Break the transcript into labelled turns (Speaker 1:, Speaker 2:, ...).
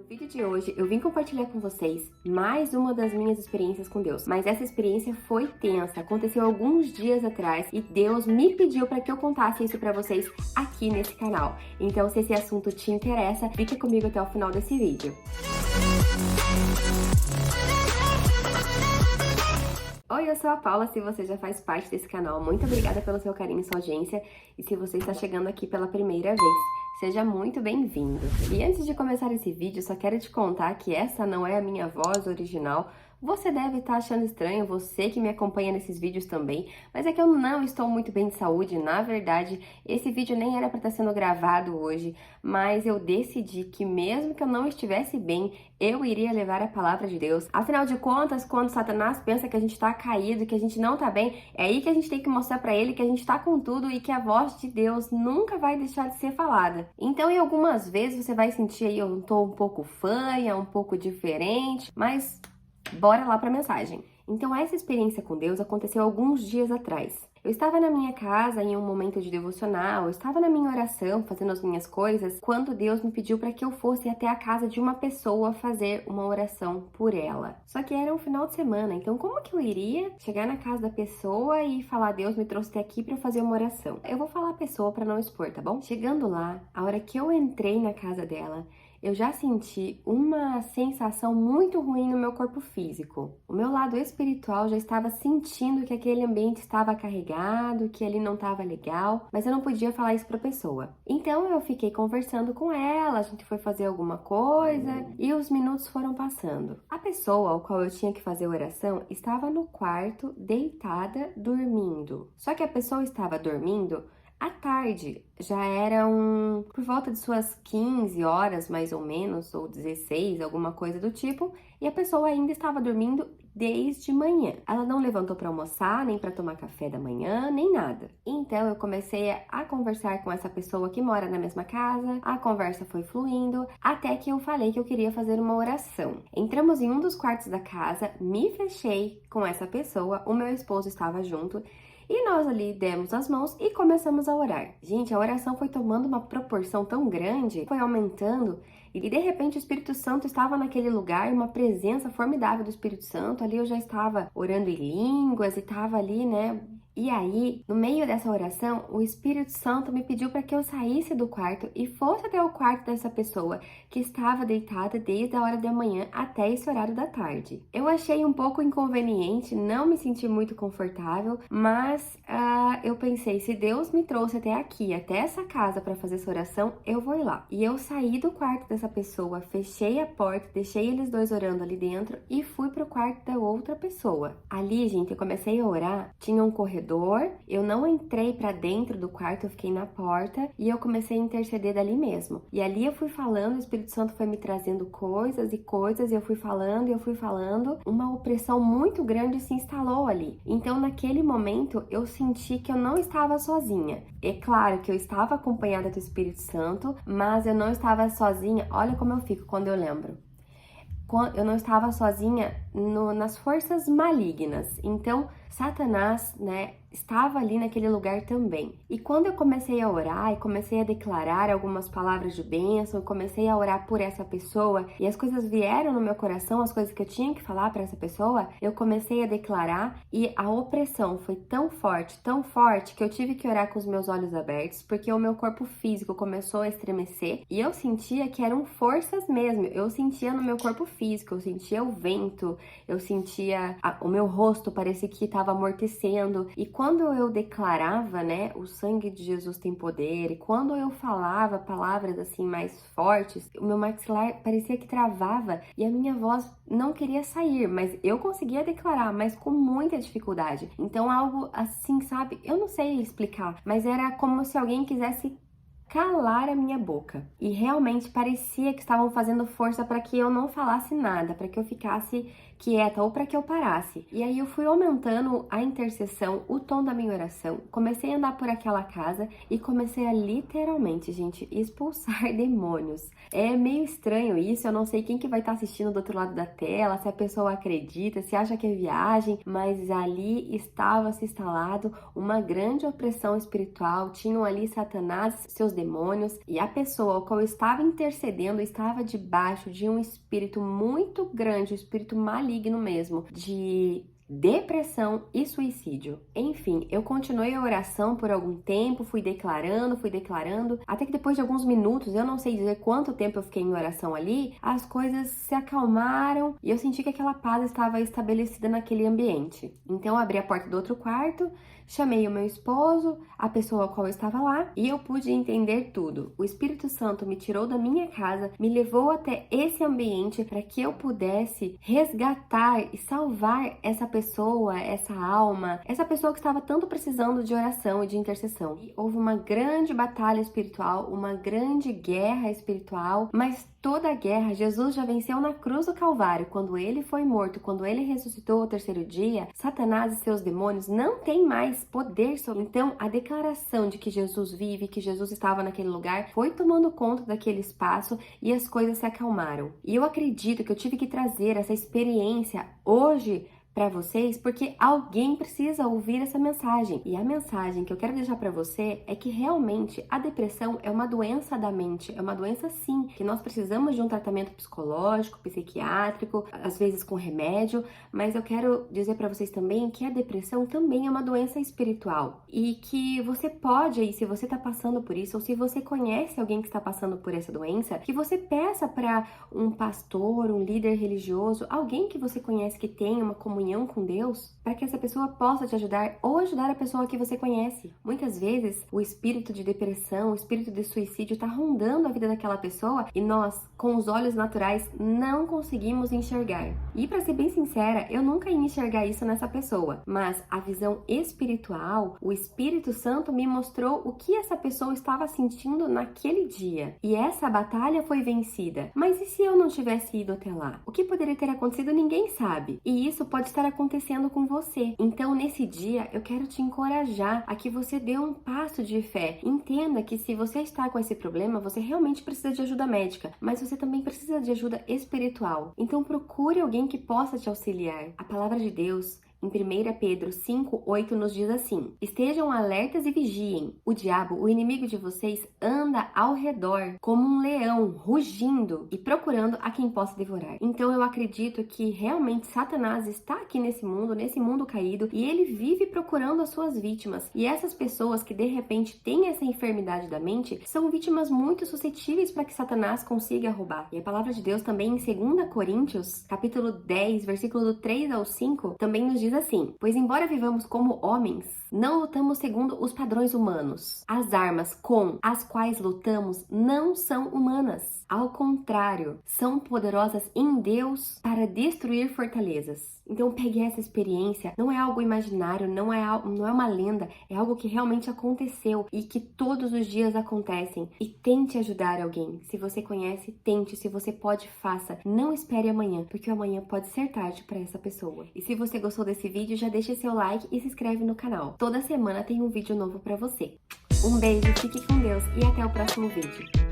Speaker 1: No vídeo de hoje, eu vim compartilhar com vocês mais uma das minhas experiências com Deus. Mas essa experiência foi tensa, aconteceu alguns dias atrás e Deus me pediu para que eu contasse isso para vocês aqui nesse canal. Então, se esse assunto te interessa, fique comigo até o final desse vídeo. Oi, eu sou a Paula, se você já faz parte desse canal, muito obrigada pelo seu carinho e sua audiência. E se você está chegando aqui pela primeira vez, seja muito bem-vindo. E antes de começar esse vídeo, só quero te contar que essa não é a minha voz original. Você deve estar achando estranho, você que me acompanha nesses vídeos também, mas é que eu não estou muito bem de saúde. Na verdade, esse vídeo nem era para estar sendo gravado hoje, mas eu decidi que mesmo que eu não estivesse bem, eu iria levar a palavra de Deus. Afinal de contas, quando Satanás pensa que a gente está caído, que a gente não está bem, é aí que a gente tem que mostrar para ele que a gente está com tudo e que a voz de Deus nunca vai deixar de ser falada. Então, em algumas vezes você vai sentir aí, eu tô um pouco fanha, um pouco diferente, mas bora lá para a mensagem. Então, essa experiência com Deus aconteceu alguns dias atrás. Eu estava na minha casa em um momento de devocional, eu estava na minha oração, fazendo as minhas coisas, quando Deus me pediu para que eu fosse até a casa de uma pessoa fazer uma oração por ela. Só que era um final de semana, então como que eu iria chegar na casa da pessoa e falar: Deus me trouxe até aqui para fazer uma oração? Eu vou falar a pessoa para não expor, tá bom? Chegando lá, a hora que eu entrei na casa dela, eu já senti uma sensação muito ruim no meu corpo físico. O meu lado espiritual já estava sentindo que aquele ambiente estava carregado, que ali não estava legal, mas eu não podia falar isso para a pessoa. Então eu fiquei conversando com ela, a gente foi fazer alguma coisa e os minutos foram passando. A pessoa ao qual eu tinha que fazer oração estava no quarto, deitada, dormindo. Só que a pessoa estava dormindo à tarde, já eram por volta de suas 15 horas mais ou menos, ou 16, alguma coisa do tipo, e a pessoa ainda estava dormindo desde manhã. Ela não levantou para almoçar, nem para tomar café da manhã, nem nada. Então eu comecei a conversar com essa pessoa que mora na mesma casa, a conversa foi fluindo, até que eu falei que eu queria fazer uma oração. Entramos em um dos quartos da casa, me fechei com essa pessoa, o meu esposo estava junto, e nós ali demos as mãos e começamos a orar. Gente, a oração foi tomando uma proporção tão grande, foi aumentando, e de repente o Espírito Santo estava naquele lugar, uma presença formidável do Espírito Santo. Ali eu já estava orando em línguas e estava ali, né? E aí, no meio dessa oração, o Espírito Santo me pediu para que eu saísse do quarto e fosse até o quarto dessa pessoa que estava deitada desde a hora da manhã até esse horário da tarde. Eu achei um pouco inconveniente, não me senti muito confortável, mas eu pensei, se Deus me trouxe até aqui, até essa casa para fazer essa oração, eu vou ir lá. E eu saí do quarto dessa pessoa, fechei a porta, deixei eles dois orando ali dentro e fui pro quarto da outra pessoa. Ali, gente, eu comecei a orar, tinha um corredor. Eu não entrei pra dentro do quarto, eu fiquei na porta e eu comecei a interceder dali mesmo. E ali eu fui falando, o Espírito Santo foi me trazendo coisas e eu fui falando, uma opressão muito grande se instalou ali. Então, naquele momento, eu senti que eu não estava sozinha. É claro que eu estava acompanhada do Espírito Santo, mas eu não estava sozinha. Olha como eu fico quando eu lembro. Eu não estava sozinha nas forças malignas. Então, Satanás, né, estava ali naquele lugar também. E quando eu comecei a orar e comecei a declarar algumas palavras de bênção, eu comecei a orar por essa pessoa e as coisas vieram no meu coração, as coisas que eu tinha que falar para essa pessoa, eu comecei a declarar e a opressão foi tão forte que eu tive que orar com os meus olhos abertos, porque o meu corpo físico começou a estremecer e eu sentia que eram forças mesmo. Eu sentia no meu corpo físico, eu sentia o vento, eu sentia o meu rosto, parecia que estava amortecendo. E quando eu declarava, né, o sangue de Jesus tem poder, e quando eu falava palavras assim mais fortes, o meu maxilar parecia que travava e a minha voz não queria sair, mas eu conseguia declarar, mas com muita dificuldade. Então algo assim, sabe, eu não sei explicar, mas era como se alguém quisesse calar a minha boca. E realmente parecia que estavam fazendo força para que eu não falasse nada, para que eu ficasse quieta ou para que eu parasse. E aí eu fui aumentando a intercessão, o tom da minha oração, comecei a andar por aquela casa e comecei a literalmente, gente, expulsar demônios. É meio estranho isso, eu não sei quem que vai estar assistindo do outro lado da tela, se a pessoa acredita, se acha que é viagem, mas ali estava se instalado uma grande opressão espiritual, tinham ali Satanás, seus demônios, demônios, e a pessoa ao qual eu estava intercedendo estava debaixo de um espírito muito grande, um espírito maligno mesmo, de depressão e suicídio. Enfim, eu continuei a oração por algum tempo, fui declarando, até que depois de alguns minutos, eu não sei dizer quanto tempo eu fiquei em oração ali, as coisas se acalmaram e eu senti que aquela paz estava estabelecida naquele ambiente. Então eu abri a porta do outro quarto, chamei o meu esposo, a pessoa ao qual eu estava lá, e eu pude entender tudo. O Espírito Santo me tirou da minha casa, me levou até esse ambiente para que eu pudesse resgatar e salvar essa pessoa, essa alma, essa pessoa que estava tanto precisando de oração e de intercessão. E houve uma grande batalha espiritual, uma grande guerra espiritual, mas toda a guerra Jesus já venceu na cruz do Calvário. Quando ele foi morto, quando ele ressuscitou ao terceiro dia, Satanás e seus demônios não têm mais poder sobre. Então, a declaração de que Jesus vive, que Jesus estava naquele lugar, foi tomando conta daquele espaço e as coisas se acalmaram. E eu acredito que eu tive que trazer essa experiência hoje para vocês, porque alguém precisa ouvir essa mensagem. E a mensagem que eu quero deixar para você é que realmente a depressão é uma doença da mente, é uma doença sim, que nós precisamos de um tratamento psicológico, psiquiátrico, às vezes com remédio, mas eu quero dizer para vocês também que a depressão também é uma doença espiritual e que você pode aí, se você está passando por isso ou se você conhece alguém que está passando por essa doença, que você peça para um pastor, um líder religioso, alguém que você conhece que tem uma comunhão com Deus, para que essa pessoa possa te ajudar ou ajudar a pessoa que você conhece. Muitas vezes, o espírito de depressão, o espírito de suicídio está rondando a vida daquela pessoa e nós, com os olhos naturais, não conseguimos enxergar. E para ser bem sincera, eu nunca ia enxergar isso nessa pessoa, mas a visão espiritual, o Espírito Santo me mostrou o que essa pessoa estava sentindo naquele dia. E essa batalha foi vencida. Mas e se eu não tivesse ido até lá? O que poderia ter acontecido, ninguém sabe. E isso pode estar acontecendo com você. Então, nesse dia, eu quero te encorajar a que você dê um passo de fé. Entenda que se você está com esse problema, você realmente precisa de ajuda médica, mas você também precisa de ajuda espiritual. Então, procure alguém que possa te auxiliar. A palavra de Deus em 1 Pedro 5:8 nos diz assim: estejam alertas e vigiem. O diabo, o inimigo de vocês, anda ao redor como um leão, rugindo e procurando a quem possa devorar. Então eu acredito que realmente Satanás está aqui nesse mundo caído, e ele vive procurando as suas vítimas. E essas pessoas que de repente têm essa enfermidade da mente são vítimas muito suscetíveis para que Satanás consiga roubar. E a palavra de Deus também em 2 Coríntios, capítulo 10, versículo do 3 ao 5, também nos diz assim: pois embora vivamos como homens, não lutamos segundo os padrões humanos. As armas com as quais lutamos não são humanas. Ao contrário, são poderosas em Deus para destruir fortalezas. Então pegue essa experiência, não é algo imaginário, não é uma lenda, é algo que realmente aconteceu e que todos os dias acontecem. E tente ajudar alguém. Se você conhece, tente. Se você pode, faça. Não espere amanhã, porque amanhã pode ser tarde para essa pessoa. E se você gostou desse vídeo, já deixa seu like e se inscreve no canal. Toda semana tem um vídeo novo para você. Um beijo, fique com Deus e até o próximo vídeo.